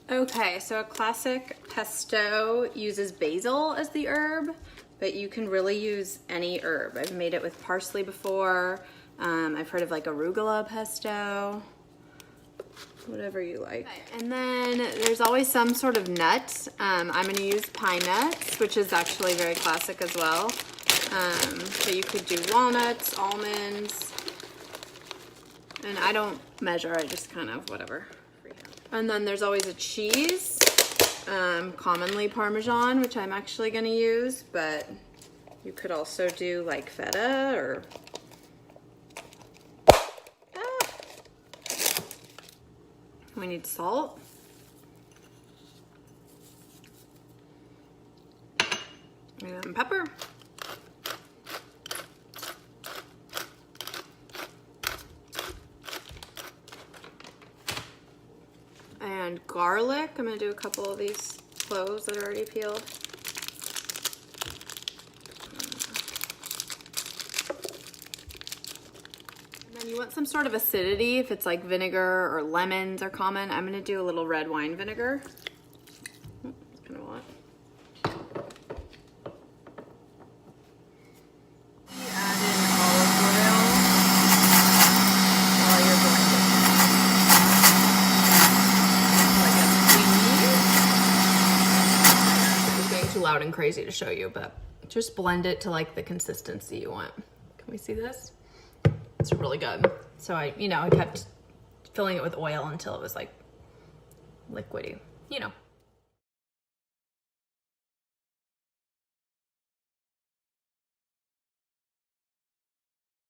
Okay, so a classic pesto uses basil as the herb, but you can really use any herb. I've made it with parsley before. I've heard of like arugula pesto, whatever you like. Okay. And then there's always some sort of nut. I'm gonna use pine nuts, which is actually very classic as well. But you could do walnuts, almonds, and I don't measure, I just kind of whatever. And then there's always a cheese, commonly Parmesan, which I'm actually gonna use, but you could also do like feta or... We need salt. And pepper. And garlic. I'm gonna do a couple of these cloves that are already peeled. And then you want some sort of acidity. If it's like vinegar or lemons are common, I'm gonna do a little red wine vinegar. That's kind of a lot. You add in olive oil while you're blending. Too loud and crazy to show you, but just blend it to like the consistency you want. Can we see this? It's really good. So I kept filling it with oil until it was like liquidy,